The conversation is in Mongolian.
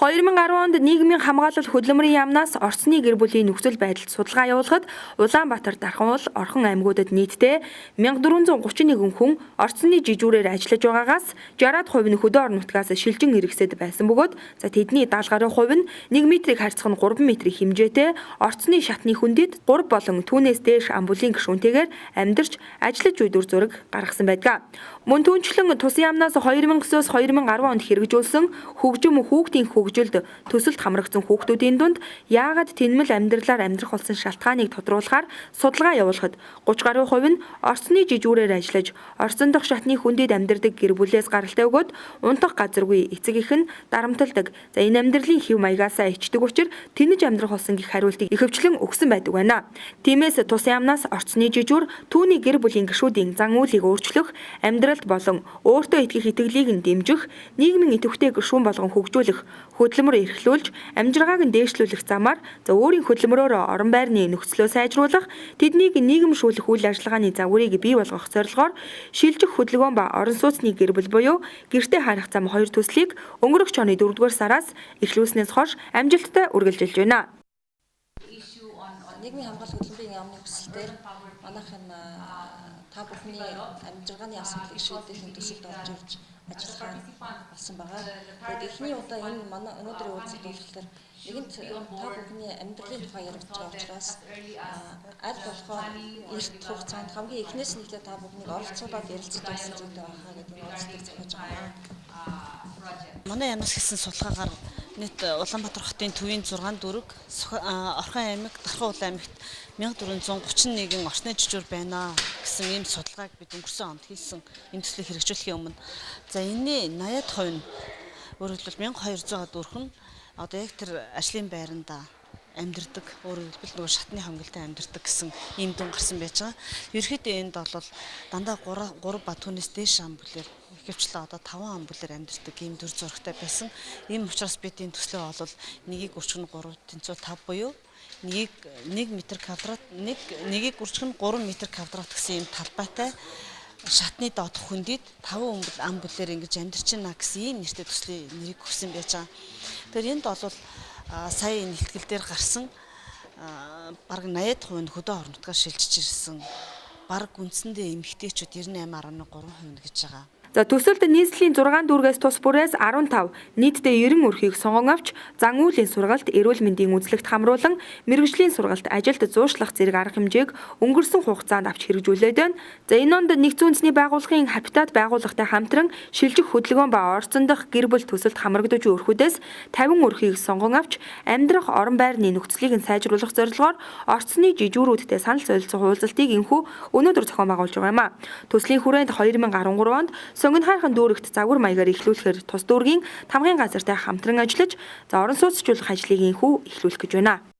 2010 онд нийгмийн хамгаалалт хөдөлмөрийн яамнаас орчны гэр бүлийн нөхцөл байдалд судалгаа явуулахад Улаанбаатар, Дархан, Орхон аймагуудад нийтдээ 1431 хүн орчны жижүүрээр ажиллаж байгаагаас 60% нь хөдөө орон нутгаас шилжин иргэсэд байсан бөгөөд тэдний 70 гаруй хувь нь 1 метрийг харьцах нь 3 метрийн хэмжээтэй орчны шатны хүндэд 3 болон түүнээс дээш амбулын гишүүнтэйгээр амьдарч ажиллаж буй дүр зураг гаргасан байдаг. Мөн түүнчлэн тус яамнаас 2009-оос 2010 онд хэрэгжүүлсэн хөгжим хүүхдийн хөгжилд төсөлд хамрагдсан хүүхдүүдийн дунд яагаад тэнмэл амьдралаар амьдрах болсон шалтгааныг тодруулахаар судалгаа явуулахад 30 гаруй хувь нь орчны жижүүрээр ажиллаж орчин дахь шатны хүндэд амьдардаг гэр бүлээс гаралтай өгөөд унтах газаргүй эцэг их нь дарамталдаг. За энэ амьдралын хэв маягаасаа ичдэг учраас тэнэж амьдрах болсон гэх хариултыг ихэвчлэн өгсөн байдаг байна. Тиймээс тус яамнаас орчны жижүүр түүний гэр бүлийн гишүүдийн зан үйлийг өөрчлөх, амьдралд болон өөртөө итгэх итгэлийг нь дэмжих, нийгмийн идэвхтэй гишүүн болгон хөгжүүлэх, хөдөлмөр эрхлүүлж, амжиргааг нь дээшлүүлэх замаар өөрийн хөдөлмөрөөр орон байрны нөхцлөө сайжруулах, тэднийг нийгэмшүүлэх үйл ажиллагааны загварыг бий болгох зорилгоор шилжих хөдөлгөөн ба орон сууцны гэр бүл буюу гэртээ харах зам 2 төслийг өнгөрөх оны 4-р сараас эхлүүлснээс хойш амжилттай үргэлжилж байна. Нийгмийн хамгаалалт хөдөлмөрийн яамны хүсэлтээр манайхан та бүхний амжиргааны асуудлыг шийдэх төсөлд орж ирж ажиллах болсон байгаа. Тэгээд эхний удаа энэ манай өнөөдрийн уулзалт болохоор нэгэнт та бүхний амьдралын тухай яригдж байгаа учраас аль болохоор эрт хугацаанд хамгийн эхнээс нь та бүхнийг оролцуулаад ярилцаж байсан зүйлтэй байхаа гэдэг нь уулзалтыг зохиож байгаа. Манай яамнаас хийсэн судалгаагаар нийт Улаанбаатар хотын төвийн 6 дүрэг, Орхон аймаг, Дархан аймагт 1431 орчны жижүүр байна гэсэн ийм судалгааг бид өнгөрсөн онд хийсэн энэ төслийг хэрэгжүүлэхийн өмнө. За энэний 80% нь өөрөөр хэлбэл 1200 дүрхэн одоо яг тэр ажлын байранда амьдардаг, өөрөөр хэлбэл нөгөө шатны хонголтой амьдардаг гэсэн ийм дүн гарсан байж байгаа. Ерөнхийдөө энд бол дандаа 3 ба түүнээс дээш амбулаар ихэвчлэн одоо 5 амбулаар амьдардаг ийм дүр зурагтай байсан. Ийм учраас бид энэ төслөө бол нэгийг үржих нь 3.5 буюу нэгийг 1 м квадрат, нэгийг үржих нь 3 м квадрат гэсэн ийм талбайтай шатны доодох хүндэд 5 амбулаар ингэж амьдарч байна гэсэн ийм нэртэй төслийн нэрийг өгсөн байж байгаа. Тэгэхээр энд бол сая нэлтгэл дээр гарсан бараг 80% нь хөдөө орон нутгаар шилжиж ирсэн бараг үндсэндээ эмэгтэйчүүд 98.3% гэж байгаа. За төсөлд нийслэлийн 6 дүүргээс тус бүрээс 15 нийтдээ 90 өрхийг сонгон авч зан үйлийн сургалт, эрүүл мэндийн үзлэгт хамруулан мэргэжлийн сургалт, ажилд зуушлах зэрэг арга хэмжээг өнгөрсөн хугацаанд авч хэрэгжүүлээд байна. За энэ онд нэгдсэн үндэсний байгууллагын Хабитат байгууллагатай хамтран шилжих хөдөлгөөн ба орчин дахь гэр бүл төсөлд хамрагдаж буй өрхүүдээс 50 өрхийг сонгон авч амьдрах орон байрны нөхцөлийг нь сайжруулах зорилгоор орчны жижүүрүүдтэй санал солилцох уулзалтыг энхүү өнөөдөр зохион байгуулж байгаа юм а. Төслийн хүрээнд 2013 онд Сонгон хайрхан дүүрэгт загвар маягаар эхлүүлэхээр тус дүүргийн тамгын газартай хамтран ажиллаж орон сууцчлуулах ажлыг энхүү эхлүүлэх гэж байна.